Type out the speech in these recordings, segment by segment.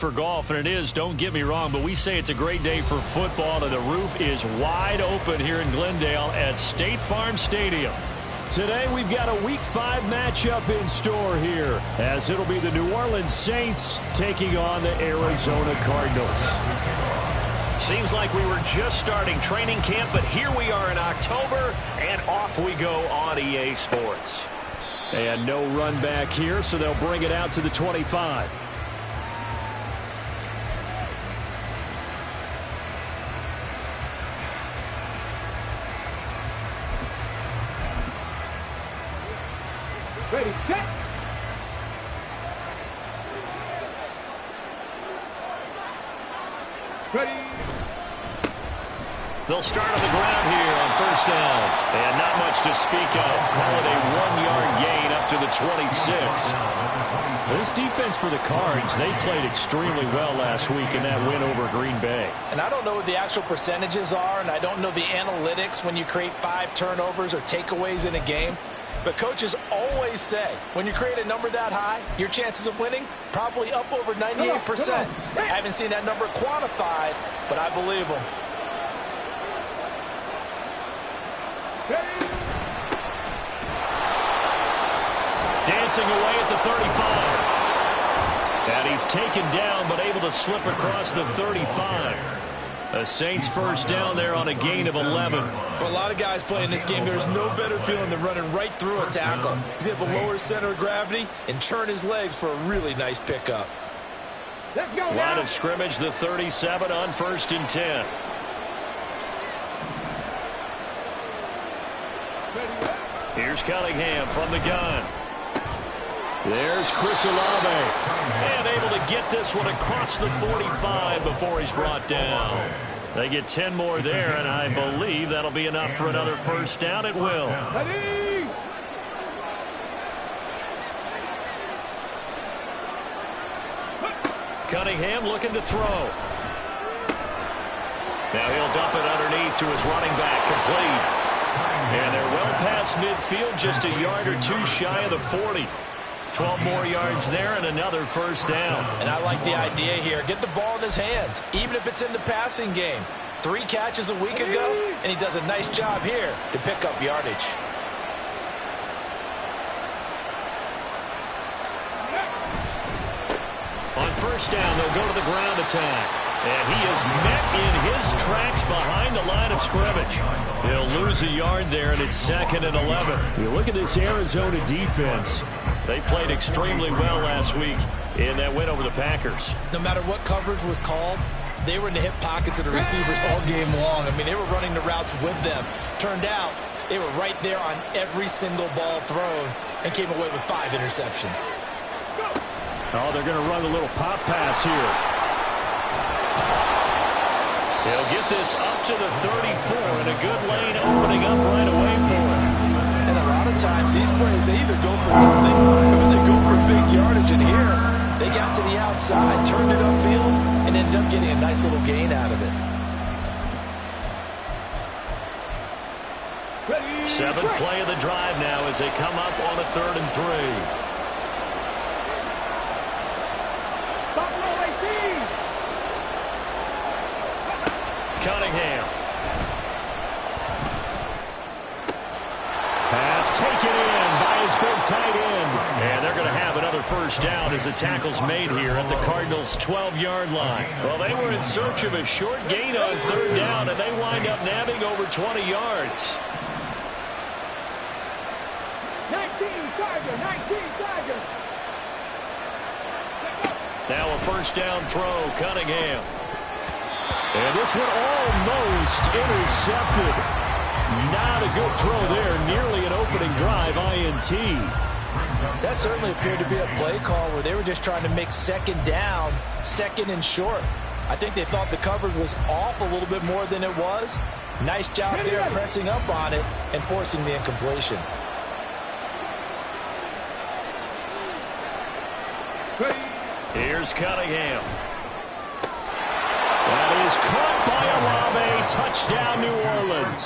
For golf, and it is, don't get me wrong, but we say it's a great day for football, and the roof is wide open here in Glendale at State Farm Stadium. Today we've got a Week 5 matchup in store here, as it'll be the New Orleans Saints taking on the Arizona Cardinals. Seems like we were just starting training camp, but here we are in October, and off we go on EA Sports. And no run back here, so they'll bring it out to the 25. Ready, set. Ready. They'll start on the ground here on first down. And not much to speak of. Call it a 1-yard gain up to the 26. This defense for the Cards, they played extremely well last week in that win over Green Bay. And I don't know what the actual percentages are, and I don't know the analytics when you create 5 turnovers or takeaways in a game. But coaches always say, when you create a number that high, your chances of winning probably up over 98%. I haven't seen that number quantified, but I believe them. Dancing away at the 35. And he's taken down, but able to slip across the 35. The Saints first down there on a gain of 11. For a lot of guys playing this game, there's no better feeling than running right through a tackle. He's able to lower his center of gravity and churn his legs for a really nice pickup. Let's go. Line of scrimmage, the 37 on 1st and 10. Here's Cunningham from the gun. There's Chris Olave. And able to get this one across the 45 before he's brought down. They get 10 more there, and I believe that'll be enough for another first down. It will. Ready. Cunningham looking to throw. Now he'll dump it underneath to his running back, complete. And they're well past midfield, just a yard or two shy of the 40. 12 more yards there and another first down. And I like the idea here. Get the ball in his hands, even if it's in the passing game. 3 catches a week ago, and he does a nice job here to pick up yardage. On first down, they'll go to the ground attack. And he is met in his tracks behind the line of scrimmage. He'll lose a yard there, and it's 2nd and 11. You look at this Arizona defense. They played extremely well last week in that win over the Packers. No matter what coverage was called, they were in the hip pockets of the receivers all game long. I mean, they were running the routes with them. Turned out, they were right there on every single ball thrown and came away with 5 interceptions. Oh, they're going to run a little pop pass here. He'll get this up to the 34, and a good lane opening up right away for him. And a lot of times, these plays, they either go for nothing or they go for big yardage. And here, they got to the outside, turned it upfield, and ended up getting a nice little gain out of it. 7th play of the drive now as they come up on a 3rd and 3. Cunningham. Pass taken in by his big tight end. And they're going to have another first down as the tackle's made here at the Cardinals' 12-yard line. Well, they were in search of a short gain on 3rd down, and they wind up nabbing over 20 yards. 19 Tigers. Now a first down throw, Cunningham. And this one almost intercepted. Not a good throw there. Nearly an opening drive, INT. That certainly appeared to be a play call where they were just trying to make 2nd down, 2nd and short. I think they thought the coverage was off a little bit more than it was. Nice job there pressing up on it and forcing the incompletion. Here's Cunningham. That is caught by Olave. Touchdown, New Orleans.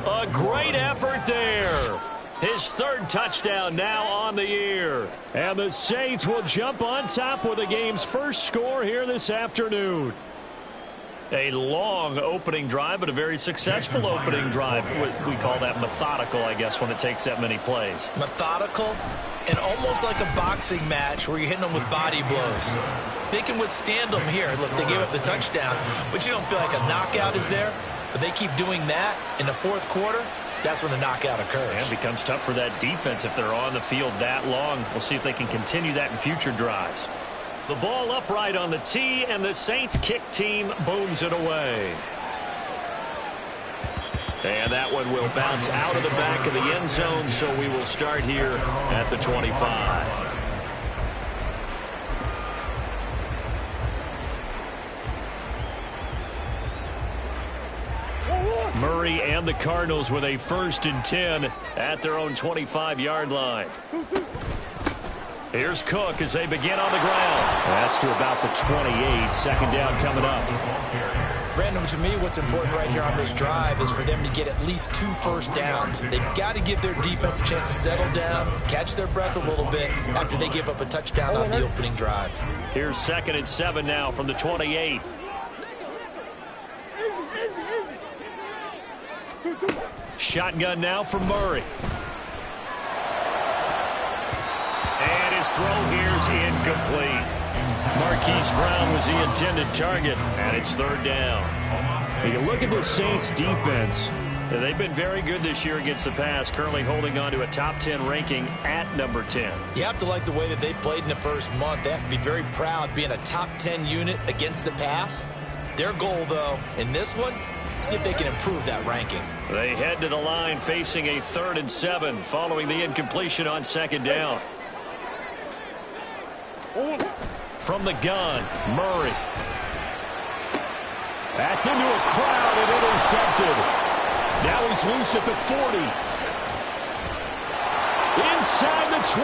A great effort there. His third touchdown now on the year. And the Saints will jump on top with the game's first score here this afternoon. A long opening drive, but a very successful opening drive. We call that methodical, I guess, when it takes that many plays. Methodical and almost like a boxing match where you're hitting them with body blows. They can withstand them here. Look, they gave up the touchdown, but you don't feel like a knockout is there. But they keep doing that in the fourth quarter. That's when the knockout occurs. And it becomes tough for that defense if they're on the field that long. We'll see if they can continue that in future drives. The ball upright on the tee, and the Saints kick team booms it away. And that one will bounce out of the back of the end zone, so we will start here at the 25. Murray and the Cardinals with a 1st and 10 at their own 25-yard line. Here's Cook as they begin on the ground. That's to about the 28. Second down coming up. Brandon, to me, what's important right here on this drive is for them to get at least 2 first downs. They've got to give their defense a chance to settle down, catch their breath a little bit after they give up a touchdown on the opening drive. Here's 2nd and 7 now from the 28. Shotgun now for Murray. And his throw here's incomplete. Marquise Brown was the intended target, and it's 3rd down. You look at the Saints defense. They've been very good this year against the pass, currently holding on to a top 10 ranking at number 10. You have to like the way that they've played in the first month. They have to be very proud being a top 10 unit against the pass. Their goal, though, in this one, see if they can improve that ranking. They head to the line facing a 3rd and 7 following the incompletion on 2nd down. From the gun, Murray. That's into a crowd and intercepted. Now he's loose at the 40. Inside the 20.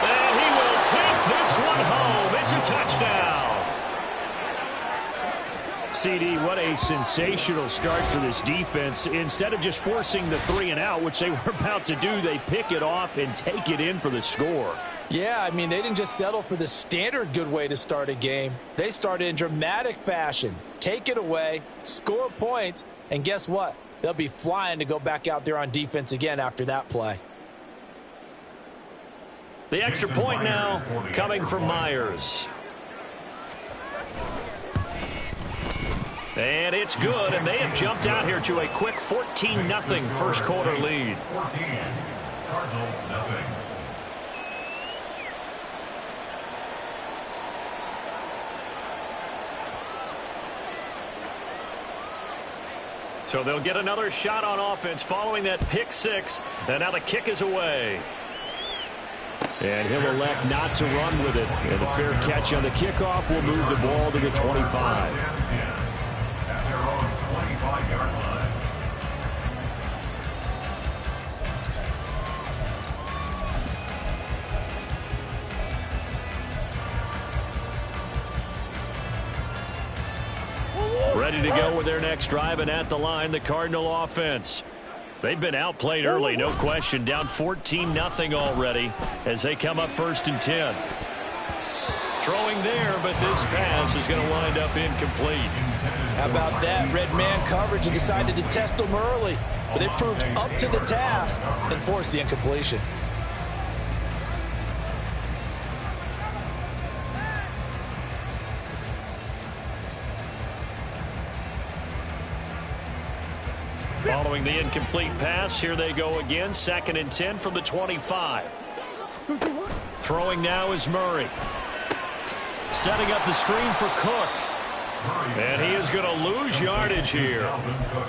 And he will take this one home. It's a touchdown. CD, what a sensational start for this defense. Instead of just forcing the 3 and out, which they were about to do, they pick it off and take it in for the score. Yeah, I mean, they didn't just settle for the standard good way to start a game. They started in dramatic fashion. Take it away, score points, and guess what? They'll be flying to go back out there on defense again after that play. The extra point now coming from Myers. And it's good, and they have jumped out here to a quick 14-0 first quarter lead. 14, Cardinals nothing. So they'll get another shot on offense following that pick 6, and now the kick is away. And he'll elect not to run with it. And the fair catch on the kickoff will move the ball to the 25. At their own 25-yard line. Ready to go with their next drive, and at the line, the Cardinal offense. They've been outplayed early, no question. Down 14-0 already as they come up 1st and 10. Throwing there, but this pass is going to wind up incomplete. How about that? Red man coverage and decided to test them early. But they proved up to the task and forced the incompletion. Following the incomplete pass, here they go again. 2nd and 10 from the 25. Throwing now is Murray. Setting up the screen for Cook. And he is going to lose yardage here.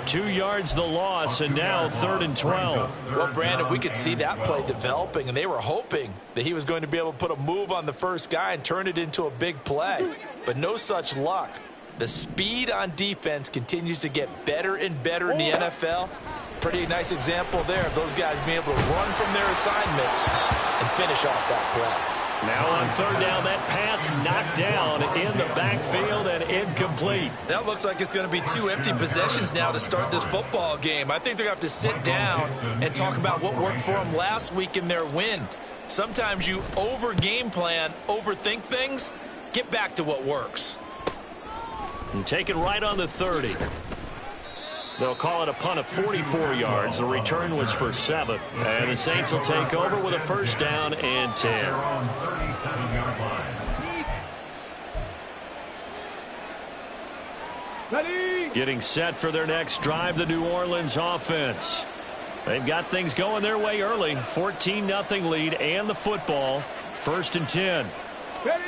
2 yards the loss, and now 3rd and 12. Well, Brandon, we could see that play developing, and they were hoping that he was going to be able to put a move on the first guy and turn it into a big play. But no such luck. The speed on defense continues to get better and better in the NFL. Pretty nice example there of those guys being able to run from their assignments and finish off that play. Now on 3rd down, that pass That's knocked down in the backfield and incomplete. That looks like it's going to be 2 empty possessions now to start this football game. I think they're going to have to sit down and talk about what worked for them last week in their win. Sometimes you over-game plan, overthink things. Get back to what works. And taken right on the 30. They'll call it a punt of 44 yards. The return was for 7. And the Saints will take over with a first down and 10. They're on 37-yard line. Ready. Getting set for their next drive, the New Orleans offense. They've got things going their way early. 14-0 lead and the football. First and 10. Ready.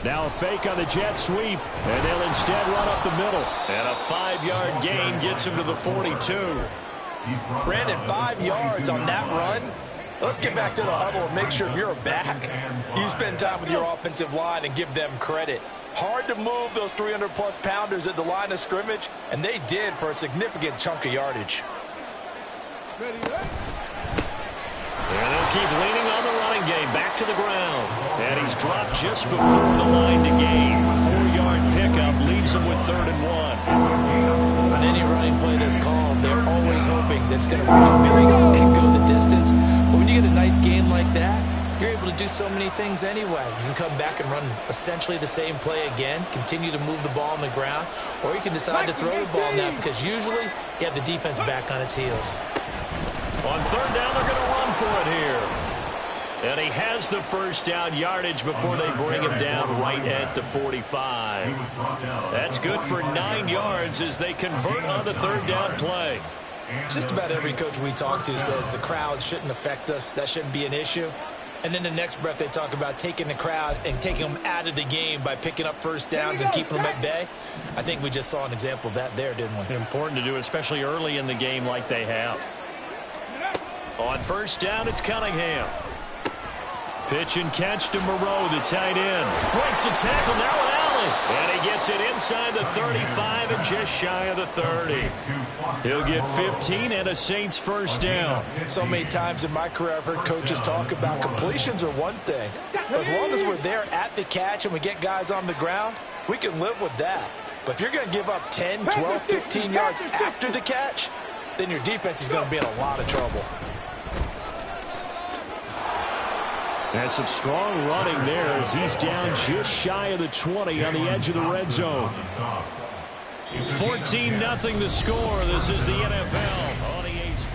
Now a fake on the jet sweep, and they'll instead run up the middle. And a 5-yard gain gets him to the 42. Brandon, 5 yards on that run. Let's get back to the huddle and make sure if you're a back, you spend time with your offensive line and give them credit. Hard to move those 300-plus pounders at the line of scrimmage, and they did for a significant chunk of yardage. Ready. And they'll keep leaning on the running game. Back to the ground. And he's dropped just before the line to gain. 4-yard pickup leaves him with 3rd and 1. On any running play that's called, they're always hoping that's going to go the distance. But when you get a nice gain like that, you're able to do so many things anyway. You can come back and run essentially the same play again, continue to move the ball on the ground, or you can decide to throw the ball now because usually you have the defense back on its heels. On 3rd down, they're going to run for it here. And he has the first down yardage before they bring him down right at the 45. That's good for 9 yards as they convert on the 3rd down play. Just about every coach we talk to says the crowd shouldn't affect us. That shouldn't be an issue. And then the next breath they talk about taking the crowd and taking them out of the game by picking up first downs and keeping them at bay. I think we just saw an example of that there, didn't we? Important to do, especially early in the game like they have. On 1st down, it's Cunningham. Pitch and catch to Moreau, the tight end. Breaks the tackle, now an alley. And he gets it inside the 35 and just shy of the 30. He'll get 15 and a Saints first down. So many times in my career I've heard coaches talk about completions are one thing. But as long as we're there at the catch and we get guys on the ground, we can live with that. But if you're going to give up 10, 12, 15 yards after the catch, then your defense is going to be in a lot of trouble. There's some strong running there as he's down just shy of the 20 on the edge of the red zone. 14-0 the score. This is the NFL on the A's.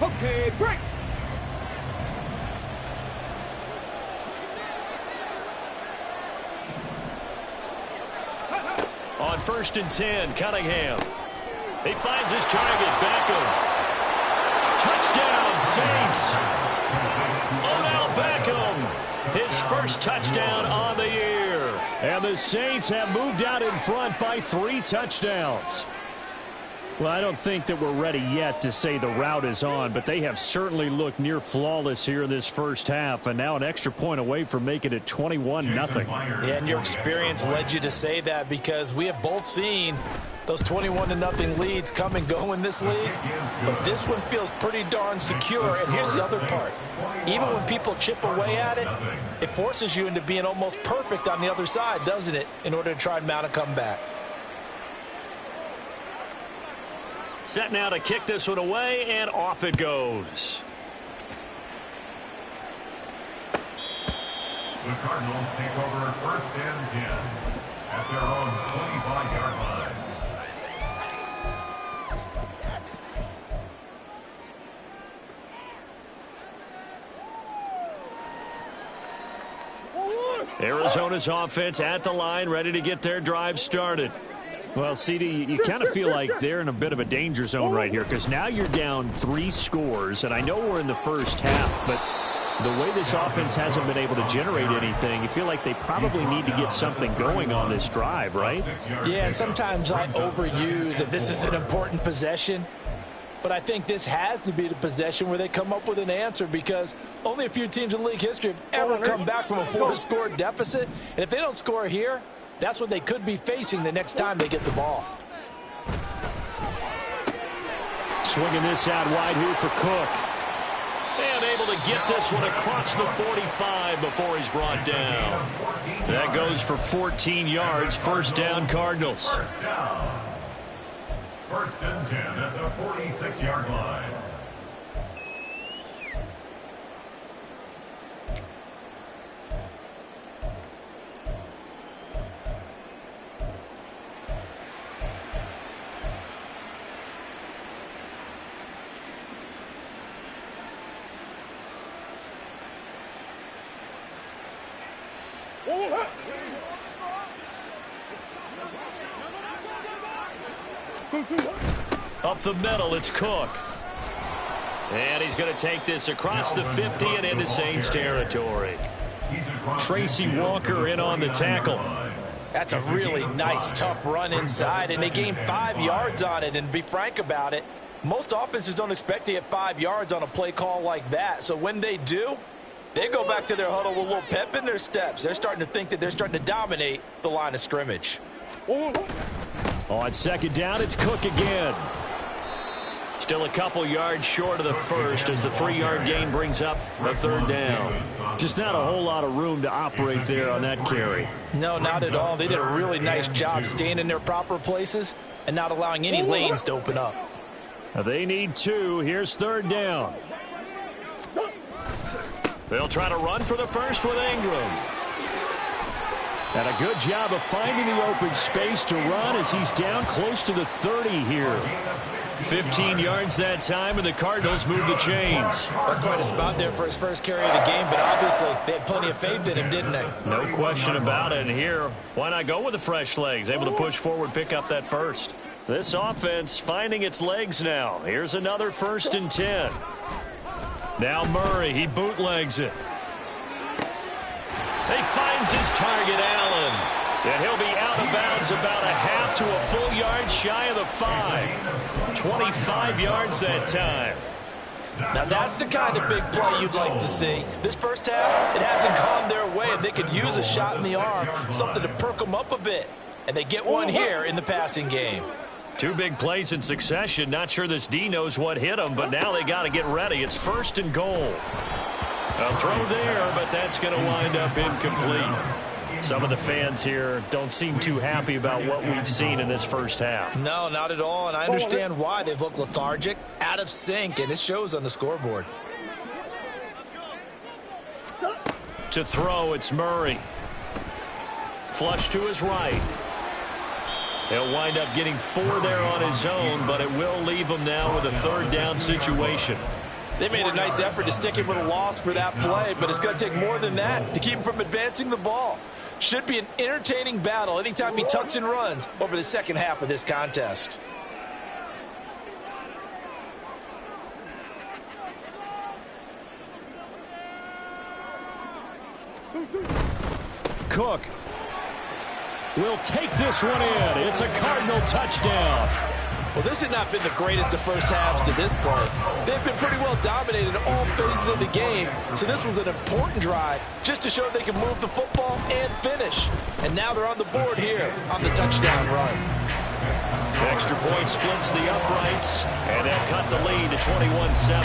Okay, break. On 1st and 10, Cunningham. He finds his target, Beckham. Touchdown, Saints. Odell Beckham, his first touchdown on the year. And the Saints have moved out in front by 3 touchdowns. Well, I don't think that we're ready yet to say the route is on, but they have certainly looked near flawless here in this first half, and now an extra point away from making it 21-0. Yeah, and your experience led you to say that because we have both seen those 21-0 leads come and go in this league, but this one feels pretty darn secure. And here's the other part. Even when people chip away at it, it forces you into being almost perfect on the other side, doesn't it, in order to try and mount a comeback. Set now to kick this one away, and off it goes. The Cardinals take over 1st and 10 at their own 25-yard line. Arizona's offense at the line, ready to get their drive started. Well, CD, you kind of feel like they're in a bit of a danger zone right here because now you're down 3 scores, and I know we're in the first half, but the way this offense hasn't been able to generate anything, you feel like they probably need to get something going on this drive, right? Yeah, and sometimes I overuse that this is an important possession, but I think this has to be the possession where they come up with an answer because only a few teams in league history have ever come back from a 4-score deficit, and if they don't score here, that's what they could be facing the next time they get the ball. Swinging this out wide here for Cook. And able to get this one across the 45 before he's brought down. That goes for 14 yards. First down, Cardinals. First down. First and 10 at the 46-yard line. Up the middle, it's Cook. And he's going to take this across the 50 and into Saints territory. Tracy Walker in on the tackle. That's a really nice, tough run inside, and they gained 5 yards on it. And to be frank about it, most offenses don't expect to get 5 yards on a play call like that. So when they do, they go back to their huddle with a little pep in their steps. They're starting to think that they're starting to dominate the line of scrimmage. On second down, it's Cook again. Still a couple yards short of the first as the 3-yard gain brings up a third down. Just not a whole lot of room to operate there on that carry. No, not at all. They did a really nice job staying in their proper places and not allowing any lanes to open up. They need 2. Here's third down. They'll try to run for the first with Ingram. And a good job of finding the open space to run as he's down close to the 30 here. 15 yards that time, and the Cardinals move the chains. That's quite a spot there for his first carry of the game, but obviously they had plenty of faith in him, didn't they? No question about it. And here, why not go with the fresh legs? Able to push forward, pick up that first. This offense finding its legs now. Here's another 1st and 10. Now Murray, he bootlegs it. He finds his target, Allen. And he'll be out of bounds about a half to a full yard shy of the 5. 25 yards that time. Now that's the kind of big play you'd like to see. This first half, it hasn't gone their way, and they could use a shot in the arm, something to perk them up a bit. And they get one here in the passing game. 2 big plays in succession. Not sure this D knows what hit him, but now they got to get ready. It's 1st and goal. A throw there, but that's going to wind up incomplete. Some of the fans here don't seem too happy about what we've seen in this first half. No, not at all, and I understand why. They've looked lethargic, out of sync, and it shows on the scoreboard. To throw, it's Murray. Flush to his right. He'll wind up getting 4 there on his own, but it will leave him now with a 3rd down situation. They made a nice effort to stick him with a loss for that play, but it's going to take more than that to keep him from advancing the ball. Should be an entertaining battle anytime he tucks and runs over the second half of this contest. Cook will take this one in. It's a Cardinal touchdown. Well, this had not been the greatest of first halves to this point. They've been pretty well dominated in all phases of the game, so this was an important drive just to show they can move the football and finish. And now they're on the board here on the touchdown run. Extra point splits the uprights, and they'll cut the lead to 21-7.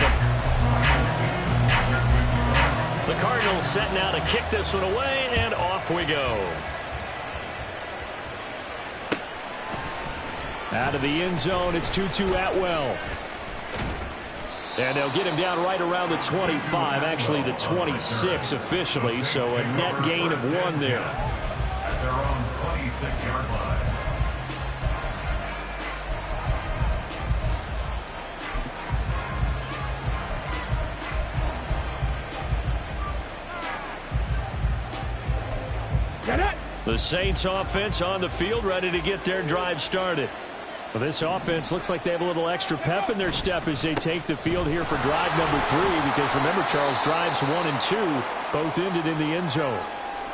The Cardinals setting out to kick this one away, and off we go. Out of the end zone, it's Tutu Atwell. And they'll get him down right around the 25, actually the 26 officially, so a net gain of 1 there. At their own 26-yard line. The Saints offense on the field, ready to get their drive started. Well, this offense looks like they have a little extra pep in their step as they take the field here for drive number 3, because remember, Charles, drives 1 and 2 both ended in the end zone.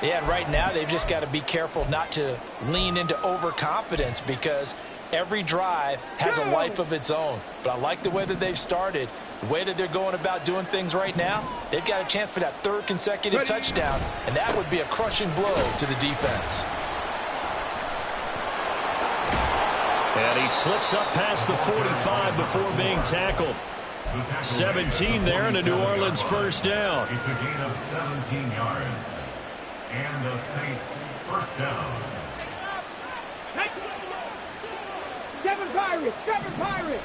Yeah, and right now they've just got to be careful not to lean into overconfidence, because every drive has a life of its own. But I like the way that they've started, the way that they're going about doing things right now. They've got a chance for that 3rd consecutive touchdown, and that would be a crushing blow to the defense. And he slips up past the 45 before being tackled. 17 there and a New Orleans first down. It's a gain of 17 yards. And the Saints first down. Seven Pirates.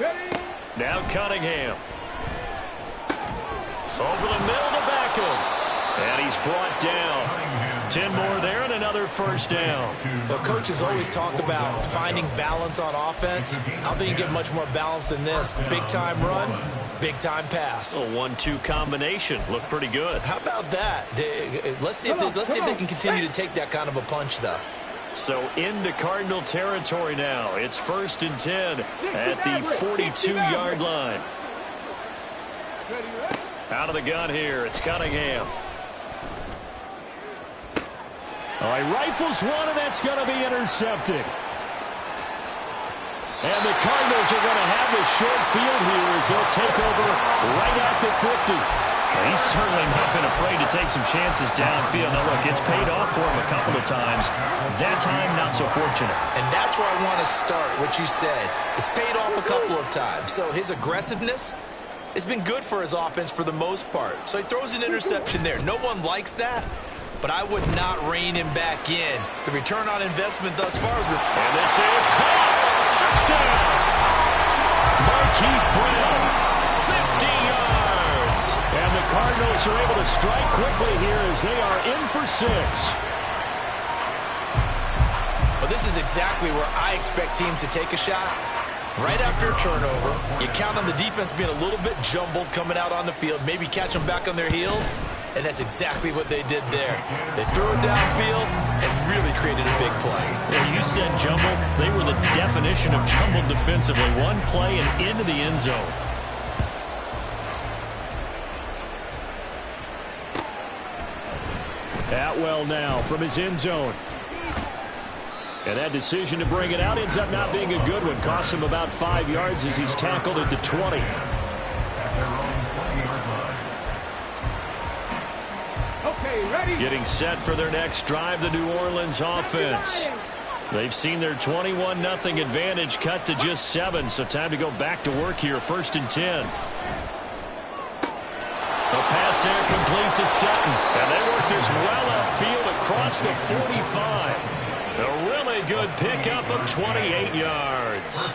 Ready? Now Cunningham. Over the middle to Beckham. And he's brought down. 10 more there and another first down. Well, coaches always talk about finding balance on offense. I don't think you get much more balance than this. Big-time run, big-time pass. A 1-2 combination. Looked pretty good. How about that? Let's see if they can continue to take that kind of a punch, though. So into Cardinal territory now. It's 1st and 10 at the 42-yard line. Out of the gun here. It's Cunningham. He rifles one, and that's going to be intercepted. And the Cardinals are going to have the short field here as they'll take over right at the 50. He's certainly not been afraid to take some chances downfield. Now, look, it's paid off for him a couple of times. That time, not so fortunate. And that's where I want to start, what you said. It's paid off a couple of times. So his aggressiveness has been good for his offense for the most part. So he throws an interception there. No one likes that, but I would not rein him back in. The return on investment thus far is... And this is caught! Touchdown! Marquise Brown, 50 yards! And the Cardinals are able to strike quickly here as they are in for 6. Well, this is exactly where I expect teams to take a shot. Right after a turnover, you count on the defense being a little bit jumbled coming out on the field, maybe catch them back on their heels, and that's exactly what they did there. They threw it downfield and really created a big play. Yeah, you said jumbled. They were the definition of jumbled defensively. One play and into the end zone. Atwell now from his end zone. And that decision to bring it out ends up not being a good one. Costs him about 5 yards as he's tackled at the 20. Okay, ready? Getting set for their next drive, the New Orleans offense. They've seen their 21-0 advantage cut to just 7, so time to go back to work here. 1st and 10. The pass there complete to Sutton. And they work this well upfield across the 45. A really good pickup of 28 yards.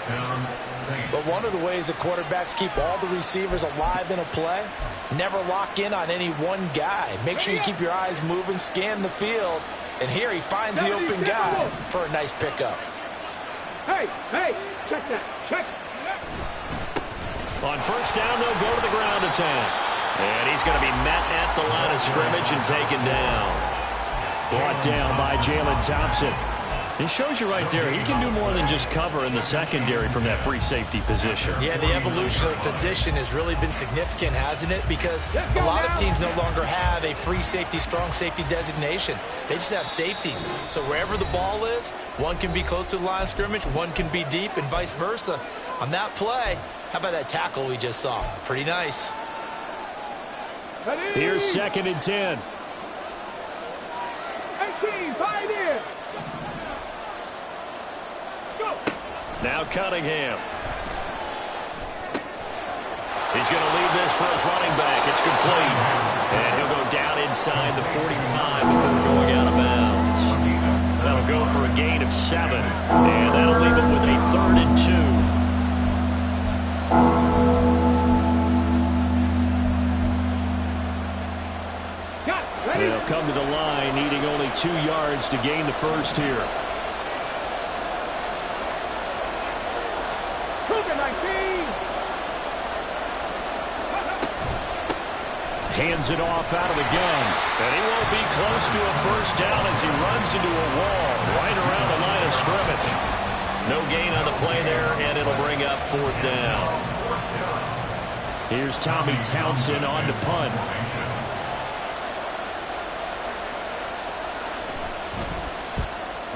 But one of the ways the quarterbacks keep all the receivers alive in a play, never lock in on any one guy. Make sure you keep your eyes moving, scan the field. And here he finds the open guy for a nice pickup. Hey, check that, check. On 1st down, they'll go to the ground attack. And he's going to be met at the line of scrimmage and taken down. Brought down by Jalen Thompson. It shows you right there, he can do more than just cover in the secondary from that free safety position. Yeah, the evolution of the position has really been significant, hasn't it? Because a lot of teams no longer have a free safety, strong safety designation. They just have safeties. So wherever the ball is, one can be close to the line of scrimmage, one can be deep, and vice versa. On that play, how about that tackle we just saw? Pretty nice. Here's 2nd and 10. 18, 5 in. Now Cunningham. He's going to leave this for his running back. It's complete. And he'll go down inside the 45 before going out of bounds. That'll go for a gain of 7. And that'll leave him with a 3rd and 2. They'll come to the line, needing only 2 yards to gain the first here. Hands it off out of the gun. And he won't be close to a 1st down as he runs into a wall right around the line of scrimmage. No gain on the play there, and it'll bring up 4th down. Here's Tommy Townsend on to punt.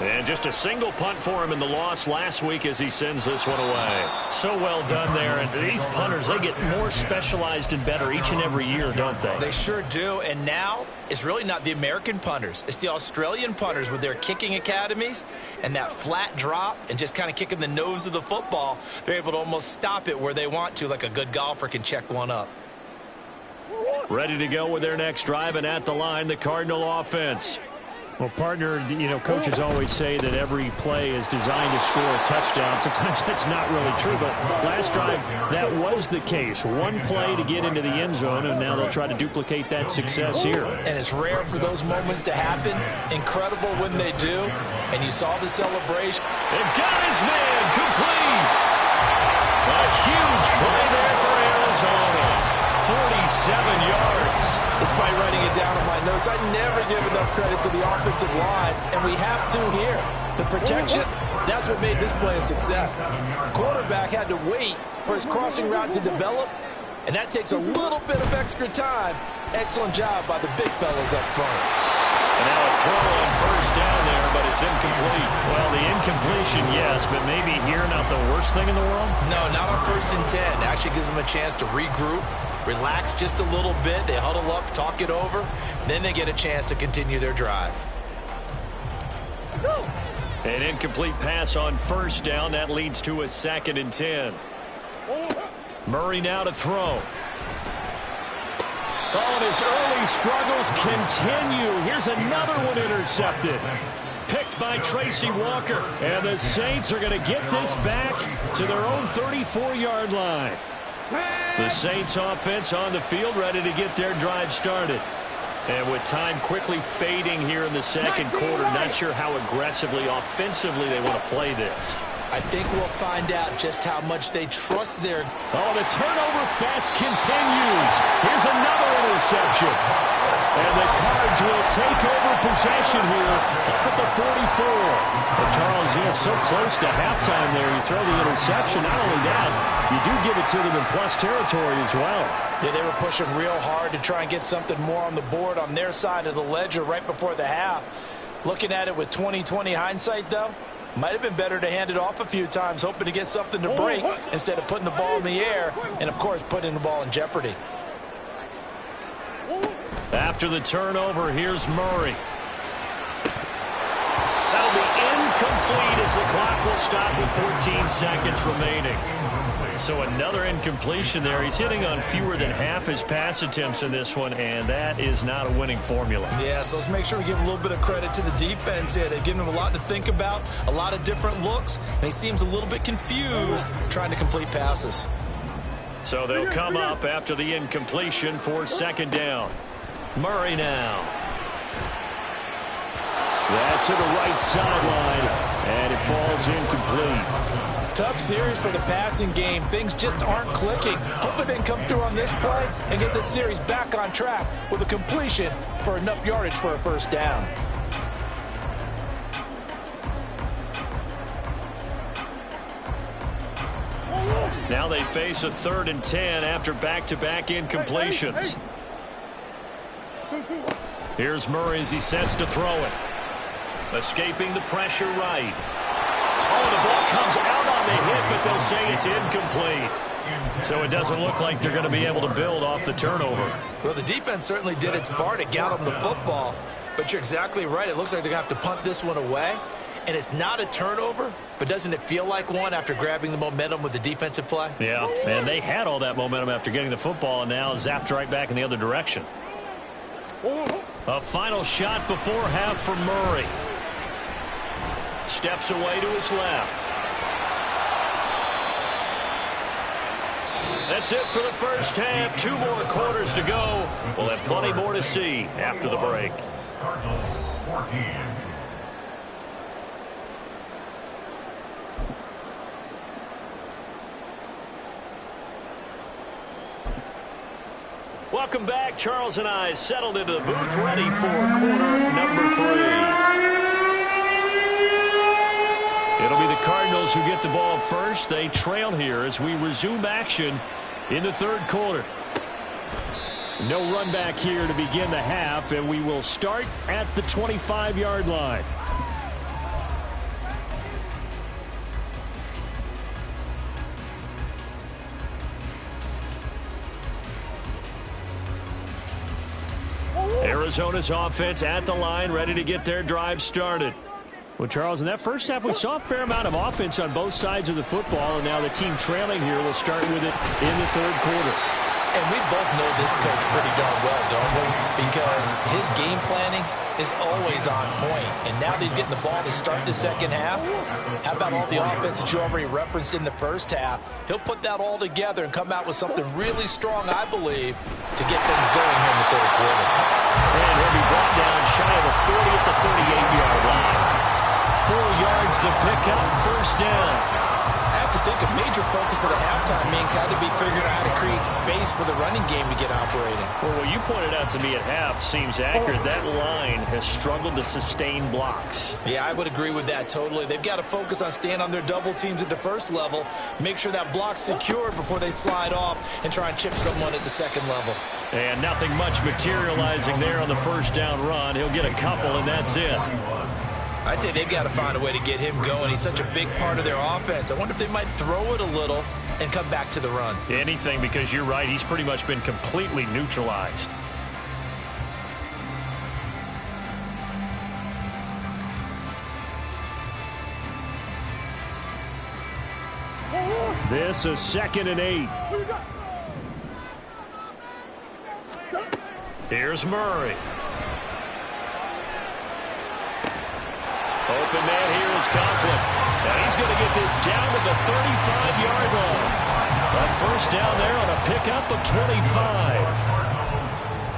And just a single punt for him in the loss last week as he sends this one away. So well done there. And these punters, they get more specialized and better each and every year, don't they? They sure do. And now it's really not the American punters. It's the Australian punters with their kicking academies and that flat drop and just kind of kicking the nose of the football. They're able to almost stop it where they want to, like a good golfer can check one up. Ready to go with their next drive, and at the line, the Cardinal offense. Well, partner, coaches always say that every play is designed to score a touchdown. Sometimes that's not really true, but last drive, that was the case. One play to get into the end zone, and now they'll try to duplicate that success here. And it's rare for those moments to happen. Incredible when they do. And you saw the celebration. They've got his man complete. A huge play there for Arizona. 47 yards. Despite writing it down in my notes, I never give enough credit to the offensive line, and we have to here. The protection, that's what made this play a success. Quarterback had to wait for his crossing route to develop, and that takes a little bit of extra time. Excellent job by the big fellas up front. And now a throw on first down there, but it's incomplete. Well, the incompletion, yes, but maybe here not the worst thing in the world? No, not on 1st and 10. It actually gives them a chance to regroup, relax just a little bit. They huddle up, talk it over. Then they get a chance to continue their drive. An incomplete pass on first down. That leads to a 2nd and 10. Murray now to throw. Oh, and his early struggles continue. Here's another one intercepted. Picked by Tracy Walker. And the Saints are going to get this back to their own 34-yard line. The Saints offense on the field, ready to get their drive started. And with time quickly fading here in the second quarter, not sure how aggressively, offensively they want to play this. I think we'll find out just how much they trust their... Oh, the turnover fest continues. Here's another interception. And the Cards will take over possession here up at the 44. Well, Charles, so close to halftime there. You throw the interception. Not only that, you do give it to them in plus territory as well. Yeah, they were pushing real hard to try and get something more on the board on their side of the ledger right before the half. Looking at it with 20/20 hindsight, though, might have been better to hand it off a few times, hoping to get something to break instead of putting the ball in the air and, of course, putting the ball in jeopardy. After the turnover, here's Murray. That'll be incomplete as the clock will stop with 14 seconds remaining. So another incompletion there. He's hitting on fewer than half his pass attempts in this one, and that is not a winning formula. Yeah, so let's make sure we give a little bit of credit to the defense here. They've given him a lot to think about, a lot of different looks, and he seems a little bit confused trying to complete passes. So they'll come up after the incompletion for 2nd down. Murray now. That's to the right sideline, and it falls incomplete. Tough series for the passing game. Things just aren't clicking. Hoping they can come through on this play and get this series back on track with a completion for enough yardage for a first down. Now they face a 3rd and 10 after back-to-back incompletions. Here's Murray as he sets to throw it. Escaping the pressure right. Oh, the ball comes out on the hit, but they'll say it's incomplete. So it doesn't look like they're going to be able to build off the turnover. Well, the defense certainly did its part to get them the football, but you're exactly right. It looks like they're going to have to punt this one away, and it's not a turnover, but doesn't it feel like one after grabbing the momentum with the defensive play? Yeah, and they had all that momentum after getting the football, and now zapped right back in the other direction. A final shot before half from Murray. Steps away to his left. That's it for the first half. 2 more quarters to go. We'll have plenty more to see after the break. Cardinals 14. Welcome back. Charles and I settled into the booth, ready for quarter number 3. It'll be the Cardinals who get the ball first. They trail here as we resume action in the 3rd quarter. No run back here to begin the half, and we will start at the 25-yard line. Arizona's offense at the line, ready to get their drive started. Well, Charles, in that first half, we saw a fair amount of offense on both sides of the football, and now the team trailing here will start with it in the third quarter. And we both know this coach pretty darn well, don't we? Because his game planning is always on point. And now that he's getting the ball to start the second half, how about all the offense that you already referenced in the first half? He'll put that all together and come out with something really strong, I believe, to get things going here in the third quarter. And he'll be brought down shy of the 40 at the 38-yard line. 4 yards the pickup, first down. I have to think a major focus of the halftime meetings had to be figuring out how to create space for the running game to get operating. Well, what you pointed out to me at half seems accurate. That line has struggled to sustain blocks. Yeah, I would agree with that totally. They've got to focus on staying on their double teams at the first level, make sure that block's secured before they slide off and try and chip someone at the second level. And nothing much materializing there on the first down run. He'll get a couple, and that's it. I'd say they've got to find a way to get him going. He's such a big part of their offense. I wonder if they might throw it a little and come back to the run. Anything, because you're right. He's pretty much been completely neutralized. This is 2nd and 8. Here's Murray. Open man here is Conklin. And he's going to get this down to the 35-yard line. That first down there on a pickup of 25.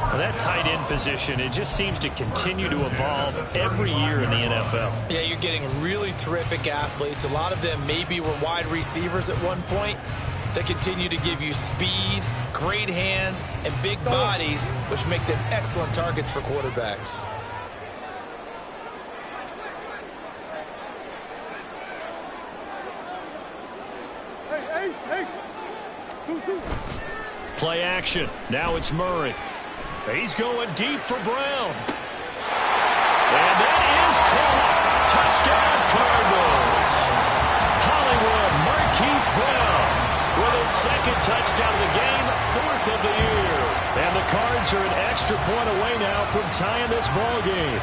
Well, that tight end position, it just seems to continue to evolve every year in the NFL. Yeah, you're getting really terrific athletes. A lot of them maybe were wide receivers at one point. They continue to give you speed, great hands, and big bodies, which make them excellent targets for quarterbacks. Play action. Now it's Murray. He's going deep for Brown. And that is caught. Touchdown, Cardinals. Hollywood Marquise Brown with his second touchdown of the game, 4th of the year. And the Cards are an extra point away now from tying this ball game.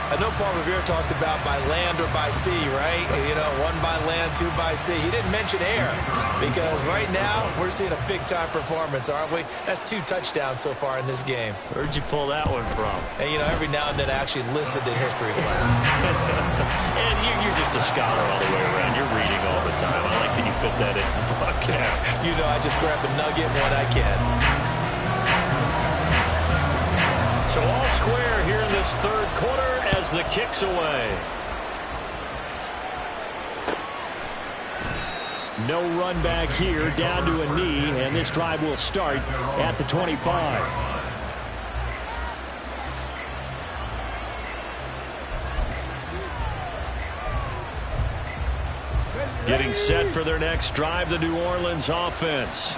I know Paul Revere talked about by land or by sea, right? You know, 1 by land, 2 by sea. He didn't mention air because right now we're seeing a big-time performance, aren't we? That's 2 touchdowns so far in this game. Where'd you pull that one from? And, you know, every now and then I actually listened in history class. And you're just a scholar all the way around. You're reading all the time. I like that you fit that in the broadcast. You know, I just grab a nugget when I can. So all square here in this third quarter as the kick's away. No run back here, down to a knee, and this drive will start at the 25. Getting set for their next drive, the New Orleans offense.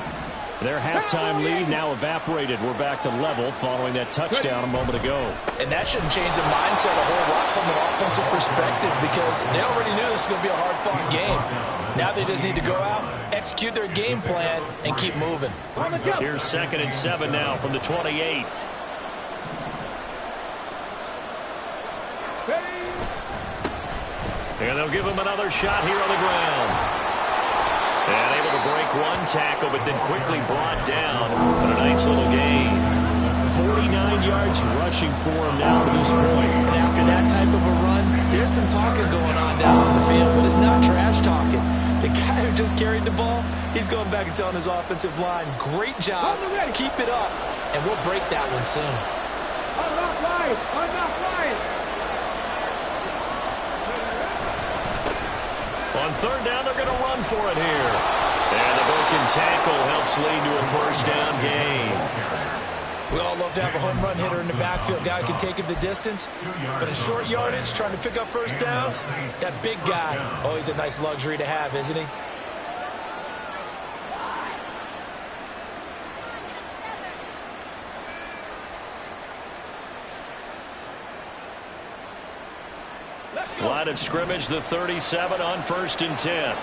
Their halftime lead now evaporated. We're back to level following that touchdown a moment ago. And that shouldn't change the mindset a whole lot from an offensive perspective because they already knew this was going to be a hard-fought game. Now they just need to go out, execute their game plan, and keep moving. Here's 2nd and 7 now from the 28. And they'll give him another shot here on the ground. And able to break one tackle, but then quickly brought down. But a nice little gain. 49 yards rushing for him now to this point. And after that type of a run, there's some talking going on down on the field, but it's not trash talking. The guy who just carried the ball, he's going back and telling his offensive line, great job, keep it up, and we'll break that one soon. I'm not flying. On third down, they're going to run for it here. And the broken tackle helps lead to a first down gain. We all love to have a home run hitter in the backfield. Guy can take it the distance. But in short yardage, trying to pick up first downs, that big guy, always a nice luxury to have, isn't he? Line of scrimmage, the 37 on 1st and 10.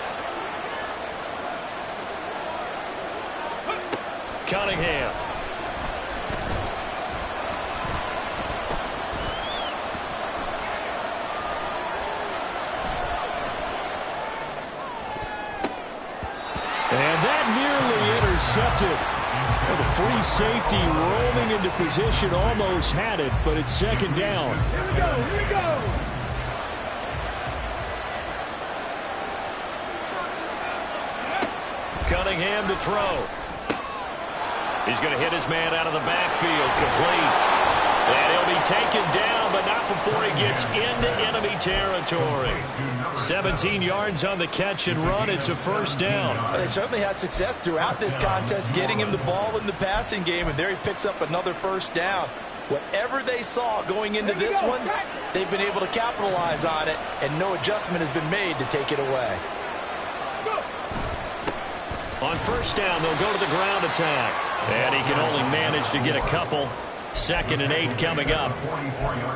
Cunningham. And that nearly intercepted. Well, the free safety rolling into position almost had it, but it's second down. Here we go. Cunningham to throw. He's going to hit his man out of the backfield, complete. And he'll be taken down, but not before he gets into enemy territory. 17 yards on the catch and run. It's a first down. They certainly had success throughout this contest, getting him the ball in the passing game, and there he picks up another first down. Whatever they saw going into this one, they've been able to capitalize on it, and no adjustment has been made to take it away. On first down, they'll go to the ground attack. And he can only manage to get a couple. 2nd and 8 coming up.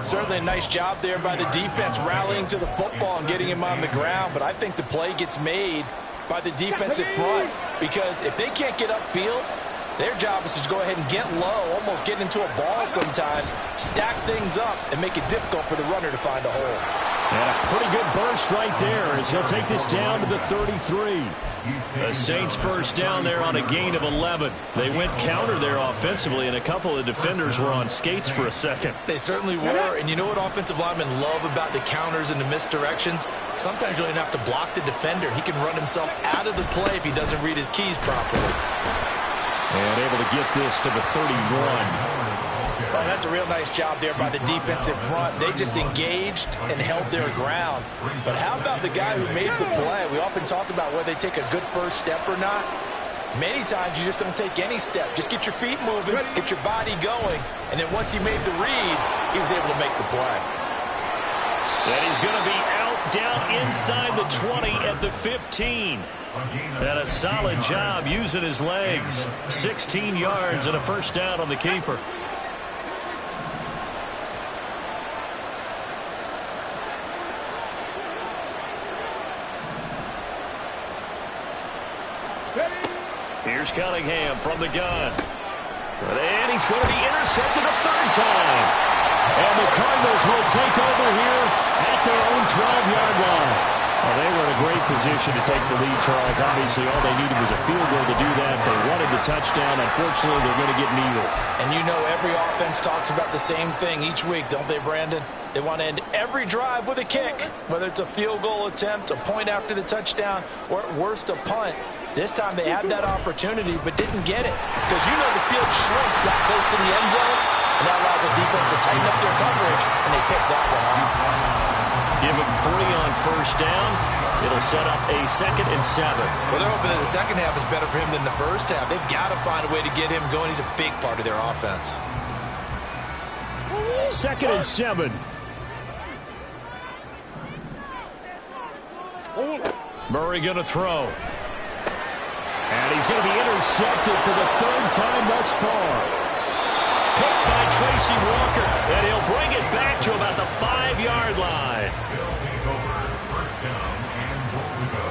Certainly a nice job there by the defense rallying to the football and getting him on the ground, but I think the play gets made by the defensive front, because if they can't get upfield, their job is to go ahead and get low, almost get into a ball sometimes, stack things up, and make it difficult for the runner to find a hole. And a pretty good burst right there as he'll take this down to the 33. The Saints first down there on a gain of 11. They went counter there offensively, and a couple of defenders were on skates for a second. They certainly were, and you know what offensive linemen love about the counters and the misdirections? Sometimes you don't even have to block the defender. He can run himself out of the play if he doesn't read his keys properly. And able to get this to the 31. Oh, that's a real nice job there by the defensive front. They just engaged and held their ground. But how about the guy who made the play? We often talk about whether they take a good first step or not. Many times you just don't take any step. Just get your feet moving, get your body going, and then once he made the read, he was able to make the play. And he's going to be out down inside the 20 at the 15. And a solid job using his legs. 16 yards and a first down on the keeper. Here's Cunningham from the gun. And he's going to be intercepted a third time. And the Cardinals will take over here at their own 12-yard line. Well, they were in a great position to take the lead, Charles. Obviously, all they needed was a field goal to do that. They wanted the touchdown. Unfortunately, they're going to get neither. And you know every offense talks about the same thing each week, don't they, Brandon? They want to end every drive with a kick, whether it's a field goal attempt, a point after the touchdown, or at worst a punt. This time they had that opportunity but didn't get it, because you know the field shrinks that close to the end zone, and that allows the defense to tighten up their coverage, and they picked that one off. Give him 3 on first down. It'll set up a 2nd and 7. Well, they're hoping that the second half is better for him than the first half. They've got to find a way to get him going. He's a big part of their offense. 2nd and 7. Murray going to throw. And he's going to be intercepted for the 3rd time thus far. Picked by Tracy Walker, and he'll bring it back to about the 5-yard line. They'll take over first down and goal to go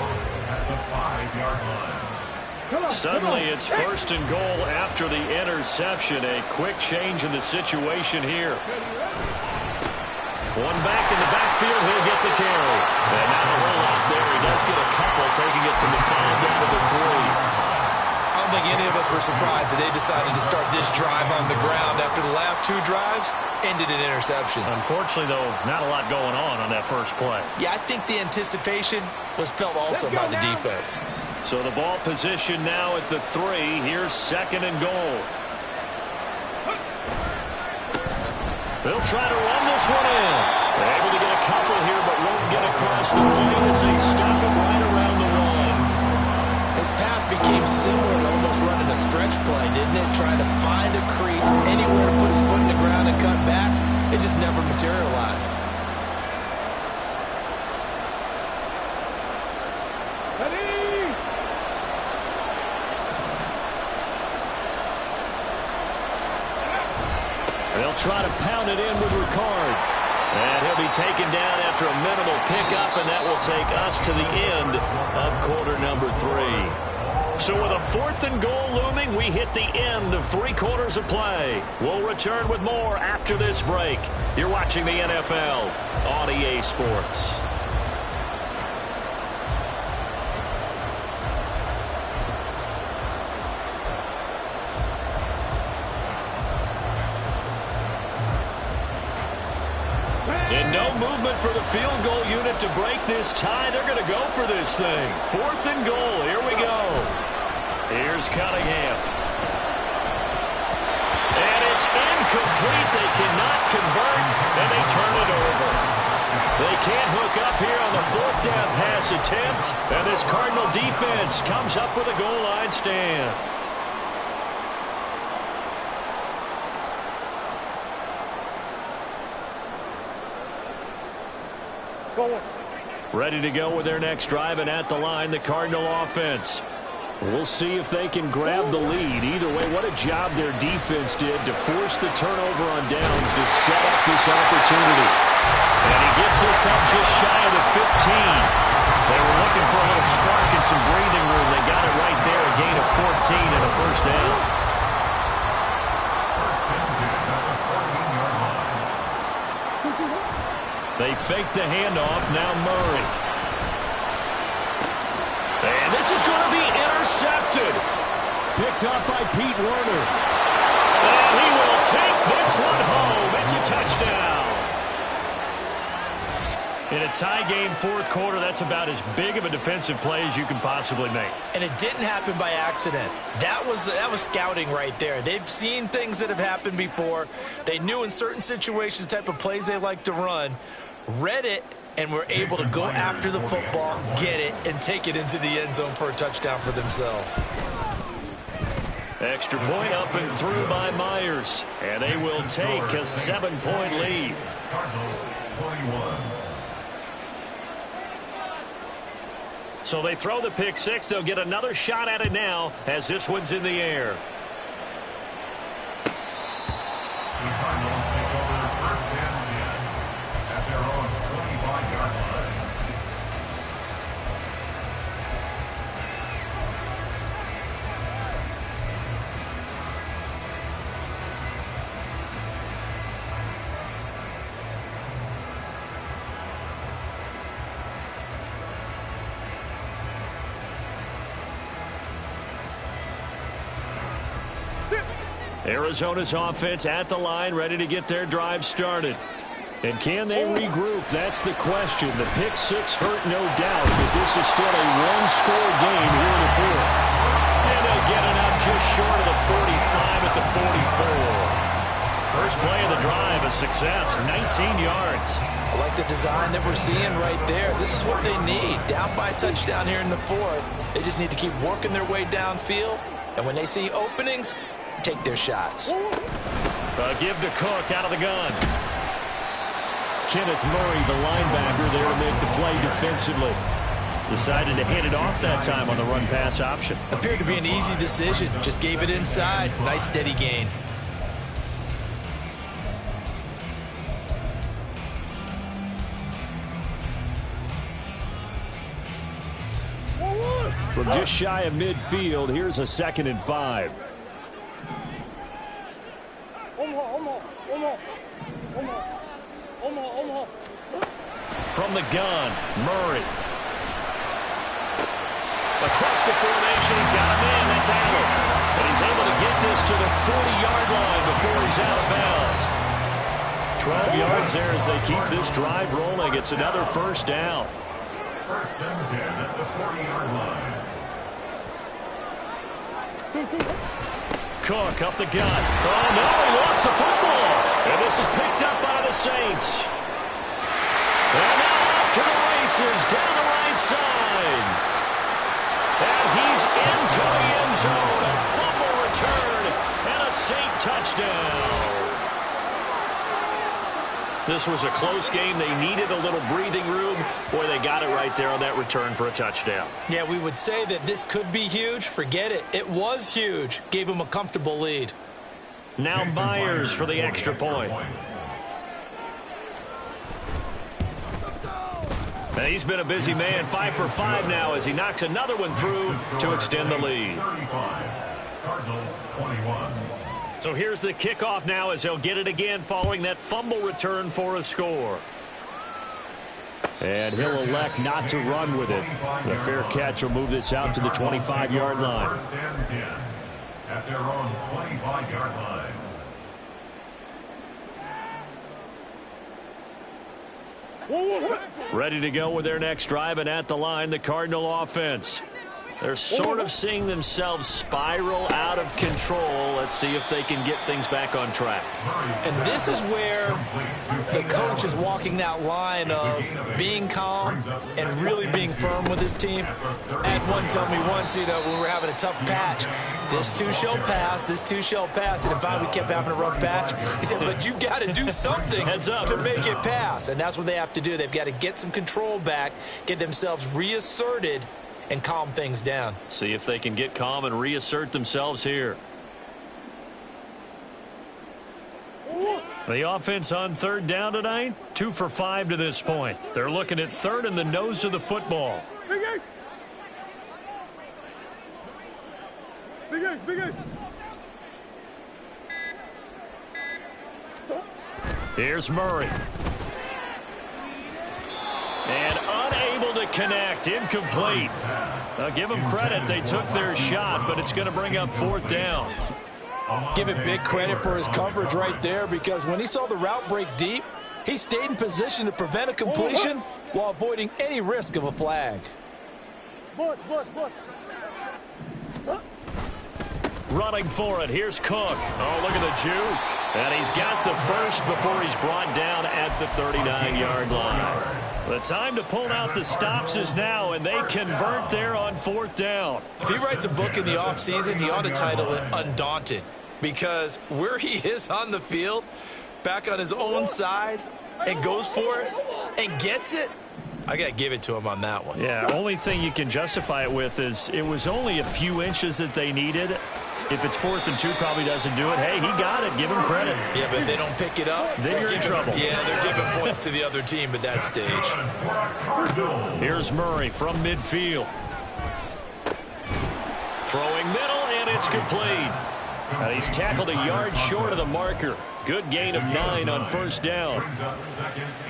at the 5-yard line. Suddenly it's 1st and goal after the interception. A quick change in the situation here. One back in the backfield, he'll get the carry. And now the roll out there. He does get a couple, taking it from the 5 down to the 3. I don't think any of us were surprised that they decided to start this drive on the ground after the last 2 drives ended in interceptions. Unfortunately, though, not a lot going on that first play. Yeah, I think the anticipation was felt also by the defense. So the ball position now at the 3. Here's 2nd and goal. They'll try to run this one in. They're able to get a couple here, but won't get across the plane as they stop him right around the 1. His path became similar to almost running a stretch play, didn't it? Trying to find a crease, anywhere to put his foot in the ground and cut back. It just never materialized. They'll try to pound it in with Ricard. And he'll be taken down after a minimal pickup, and that will take us to the end of quarter number 3. So with a 4th and goal looming, we hit the end of 3 quarters of play. We'll return with more after this break. You're watching the NFL on EA Sports. No movement for the field goal unit to break this tie. They're going to go for this thing. 4th and goal. Here we go. Here's Cunningham. And it's incomplete. They cannot convert, and they turn it over. They can't hook up here on the 4th down pass attempt, and this Cardinal defense comes up with a goal line stand. Ready to go with their next drive, and at the line, the Cardinal offense. We'll see if they can grab the lead. Either way, what a job their defense did to force the turnover on downs to set up this opportunity. And he gets this up just shy of the 15. They were looking for a little spark and some breathing room. They got it right there, a gain of 14 and a first down. They fake the handoff. Now Murray. And this is going to be intercepted. Picked up by Pete Werner. And he will take this one home. It's a touchdown. In a tie game, 4th quarter, that's about as big of a defensive play as you can possibly make. And it didn't happen by accident. That was scouting right there. They've seen things that have happened before. They knew in certain situations the type of plays they like to run, read it, and were able to go after the football, get it, and take it into the end zone for a touchdown for themselves. Extra point up and through by Myers. And they will take a 7-point lead. Cardinals 21. So they throw the pick six. They'll get another shot at it now as this one's in the air. The Cardinals take over 1st and 10 at their own 25-yard line. Arizona's offense at the line, ready to get their drive started. And can they regroup? That's the question. The pick six hurt, no doubt, but this is still a one-score game here in the 4th. And they'll get it up just short of the 45 at the 44. First play of the drive, a success, 19 yards. I like the design that we're seeing right there. This is what they need. Down by a touchdown here in the 4th. They just need to keep working their way downfield. And when they see openings, take their shots. Give to Cook out of the gun. Kenneth Murray, the linebacker, there to make the play defensively. Decided to hand it off that time on the run-pass option. Appeared to be an easy decision. Just gave it inside. Nice steady gain. From just shy of midfield, here's a 2nd and 5. From the gun, Murray. Across the formation, he's got a man that's Allen. But he's able to get this to the 40-yard line before he's out of bounds. 12 yards there as they keep this drive rolling. It's another first down. 1st and 10 at the 40-yard line. Cook up the gut. Oh, no, he lost the football. And this is picked up by the Saints. And now off to the races down the right side. And he's into the end zone. A fumble return and a Saint touchdown. This was a close game. They needed a little breathing room. Boy, they got it right there on that return for a touchdown. Yeah, we would say that this could be huge. Forget it. It was huge. Gave him a comfortable lead. Now Myers for the extra point. And he's been a busy man, 5 for 5 now as he knocks another one through to extend the lead. 35. Cardinals 21. So here's the kickoff now as he'll get it again following that fumble return for a score. And he'll elect not to run with it. The fair catch will move this out to the 25-yard line. 1st and 10 at their own 25-yard line. Ready to go with their next drive, and at the line, the Cardinal offense. They're sort of seeing themselves spiral out of control. Let's see if they can get things back on track. And this is where the coach is walking that line of being calm and really being firm with his team. I had one tell me once, when we were having a tough patch, this too shall pass, this too shall pass. And finally we kept having a rough patch. He said, but you got to do something to make it pass. And that's what they have to do. They've got to get some control back, get themselves reasserted, and calm things down. See if they can get calm and reassert themselves here. The offense on third down tonight, 2 for 5 to this point. They're looking at third in the nose of the football. Big Ace. Here's Murray. And unable to connect, incomplete. I'll give them credit. They took their shot, but it's going to bring up fourth down. Give him big credit for his coverage right there, because when he saw the route break deep, he stayed in position to prevent a completion while avoiding any risk of a flag. Running for it. Here's Cook. Oh, look at the juke. And he's got the first before he's brought down at the 39-yard line. The time to pull out the stops is now, and they convert there on fourth down. If he writes a book in the offseason, he ought to title it Undaunted, because where he is on the field, back on his own side, and goes for it and gets it, I got to give it to him on that one. Yeah, only thing you can justify it with is it was only a few inches that they needed. If it's 4th and 2, probably doesn't do it. Hey, he got it. Give him credit. Yeah, but if they don't pick it up, then you're in trouble. Yeah, they're giving points to the other team at that stage. Here's Murray from midfield. Throwing middle, and it's complete. And he's tackled a yard short of the marker. Good gain of 9 on first down.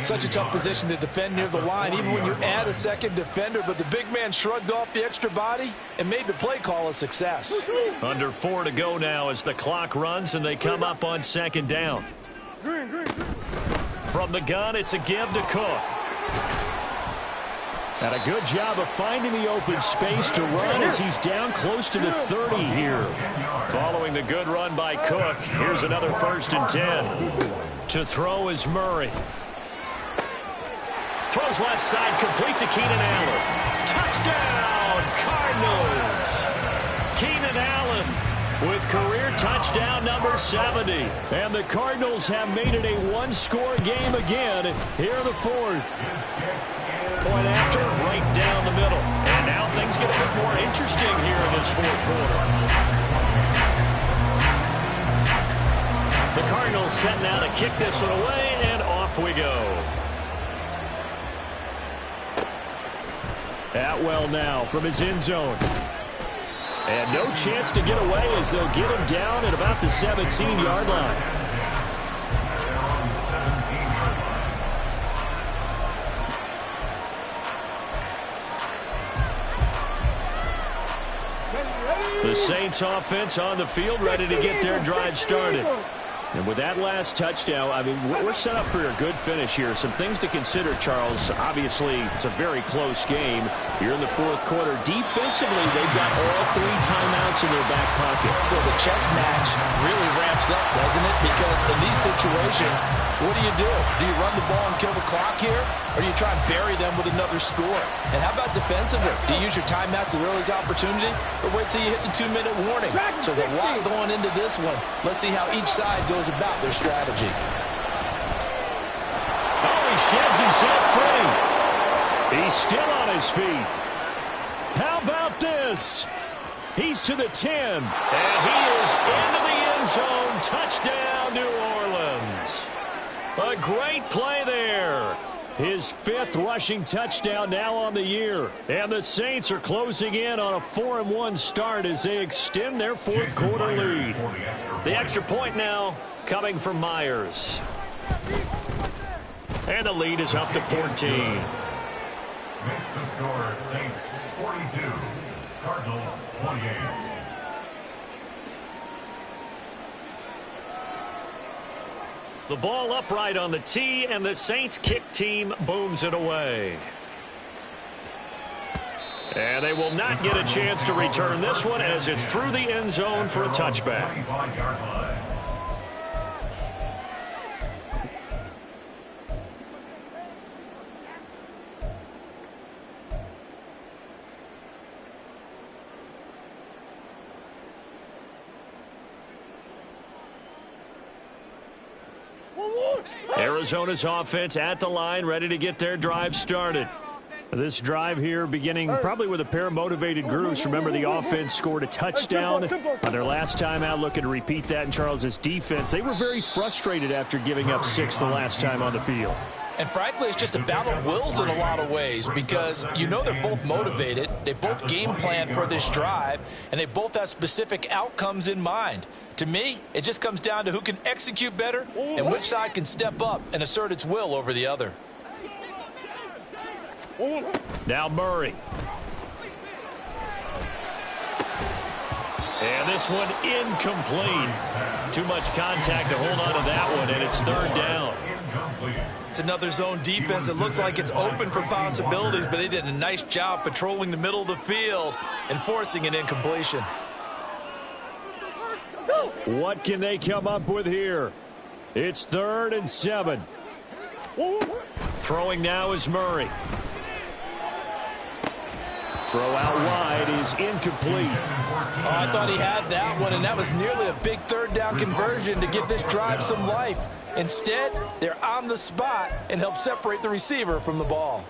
Such a tough position to defend near the line, even when you add a second defender, but the big man shrugged off the extra body and made the play call a success. Under 4 to go now as the clock runs and they come up on second down. From the gun, it's a give to Cook. And a good job of finding the open space to run as he's down close to the 30 here. Following the good run by Cook, here's another 1st and 10. To throw is Murray. Throws left side, complete to Keenan Allen. Touchdown, Cardinals! Keenan Allen with career touchdown number 70. And the Cardinals have made it a one-score game again here in the 4th. Point after, right down the middle. And now things get a bit more interesting here in this 4th quarter. The Cardinals set now to kick this one away, and off we go. Atwell now from his end zone. And no chance to get away as they'll get him down at about the 17-yard line. The Saints offense on the field, ready to get their drive started. And with that last touchdown, I mean, we're set up for a good finish here. Some things to consider, Charles. Obviously, it's a very close game. You're in the 4th quarter. Defensively, they've got all 3 timeouts in their back pocket. So the chess match really ramps up, doesn't it? Because in these situations, what do? Do you run the ball and kill the clock here? Or do you try and bury them with another score? And how about defensively? Do you use your timeouts at earliest opportunity? Or wait till you hit the 2-minute warning? So there's a lot going into this one. Let's see how each side goes about their strategy. Oh, he sheds himself free. He's still on his feet. How about this? He's to the 10. And he is into the end zone. Touchdown, New Orleans. A great play there. His 5th rushing touchdown now on the year. And the Saints are closing in on a 4-1 start as they extend their 4th quarter lead. The extra point now coming from Myers. And the lead is up to 14. Makes the score Saints 42, Cardinals 28. The ball upright on the tee, and the Saints kick team booms it away. And they will not get a chance to return this one as it's through the end zone for a touchback. Arizona's offense at the line, ready to get their drive started. This drive here beginning probably with a pair of motivated groups. Remember, the offense scored a touchdown on their last time out. Looking to repeat that in Charles's defense. They were very frustrated after giving up 6 the last time on the field. And frankly, it's just a battle of wills in a lot of ways because you know they're both motivated. They both game plan for this drive, and they both have specific outcomes in mind. To me, it just comes down to who can execute better and which side can step up and assert its will over the other. Now Murray. And this one incomplete. Too much contact to hold on to that one, and it's third down. It's another zone defense. It looks like it's open for possibilities, but they did a nice job patrolling the middle of the field and forcing an incompletion. What can they come up with here? It's 3rd and 7. Throwing now is Murray. Throw out wide is incomplete. Oh, I thought he had that one, and that was nearly a big third down conversion to give this drive some life. Instead, they're on the spot and help separate the receiver from the ball.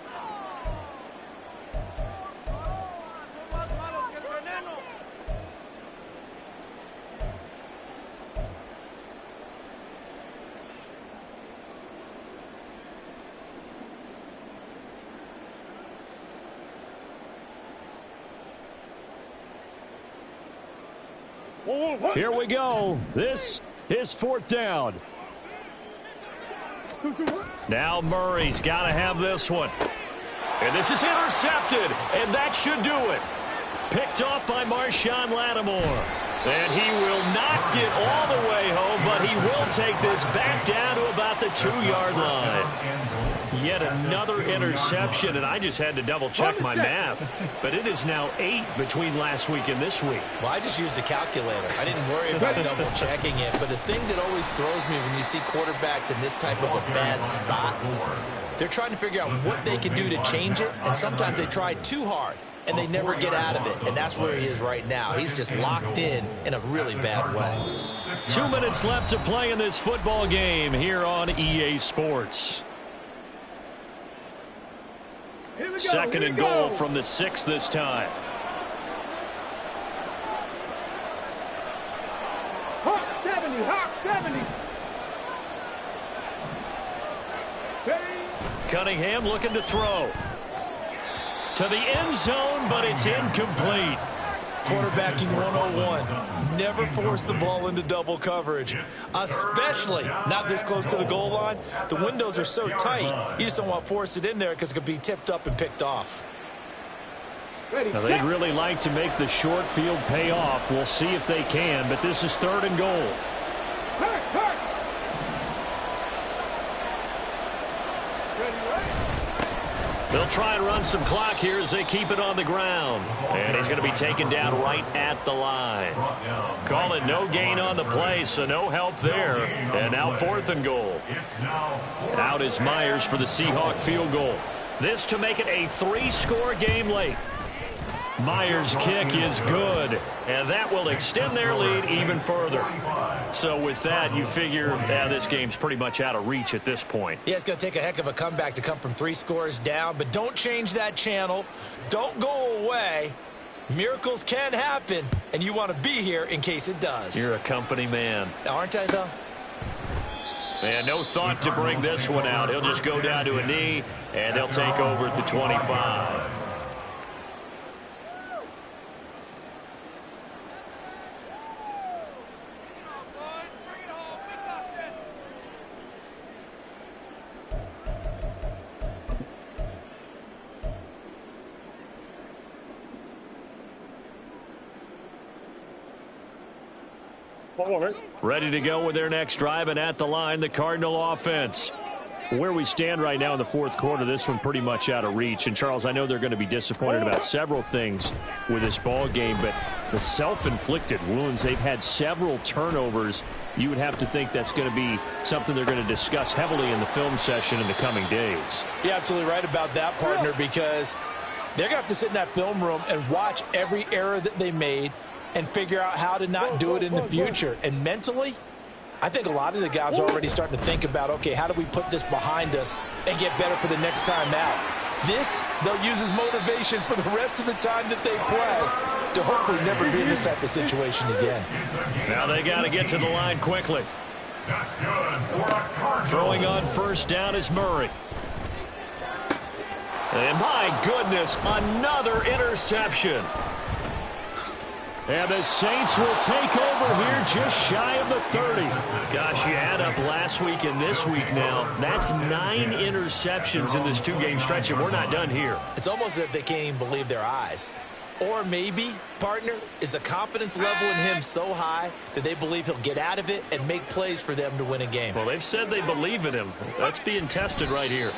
Here we go. This is 4th down. Now Murray's got to have this one. And this is intercepted, and that should do it. Picked off by Marshawn Lattimore. And he will not get all the way home, but he will take this back down to about the 2-yard line. Yet another interception, and I just had to double-check my math. But it is now 8 between last week and this week. Well, I just used the calculator. I didn't worry about double-checking it. But the thing that always throws me when you see quarterbacks in this type of a bad spot, they're trying to figure out what they can do to change it, and sometimes they try too hard, and they never get out of it. And that's where he is right now. He's just locked in a really bad way. 2 minutes left to play in this football game here on EA Sports. 2nd and goal from the 6 this time. Hawk 70, Hawk 70. Cunningham looking to throw. To the end zone, but it's incomplete. Quarterbacking 101. Never force the ball into double coverage, especially not this close to the goal line. The windows are so tight, you just don't want to force it in there because it could be tipped up and picked off. Now, they'd really like to make the short field pay off. We'll see if they can, but this is 3rd and goal. They'll try and run some clock here as they keep it on the ground. And he's going to be taken down right at the line. Call it no gain on the play, so no help there. And now 4th and goal. And out is Myers for the Seahawk field goal. This to make it a 3-score game late. Myers' kick is good, and that will extend their lead even further. So with that, you figure this game's pretty much out of reach at this point. Yeah, it's going to take a heck of a comeback to come from 3 scores down, but don't change that channel. Don't go away. Miracles can happen, and you want to be here in case it does. You're a company man. Aren't I, though? And no thought to bring this one out. He'll just go down to a knee, and they'll take over at the 25. Ready to go with their next drive, and at the line, the Cardinal offense. Where we stand right now in the fourth quarter, this one pretty much out of reach. And, Charles, I know they're going to be disappointed about several things with this ball game, but the self-inflicted wounds, they've had several turnovers. You would have to think that's going to be something they're going to discuss heavily in the film session in the coming days. You're absolutely right about that, partner, because they're going to have to sit in that film room and watch every error that they made and figure out how to not do it in the future. And mentally, I think a lot of the guys are already starting to think about, okay, how do we put this behind us and get better for the next time out? This, they'll use as motivation for the rest of the time that they play to hopefully never be in this type of situation again. Now they got to get to the line quickly. That's good. Throwing on first down is Murray. And my goodness, another interception. And the Saints will take over here just shy of the 30. Gosh, you add up last week and this week now. That's 9 interceptions in this 2-game stretch, and we're not done here. It's almost as if they can't even believe their eyes. Or maybe, partner, is the confidence level in him so high that they believe he'll get out of it and make plays for them to win a game. Well, they've said they believe in him. That's being tested right here.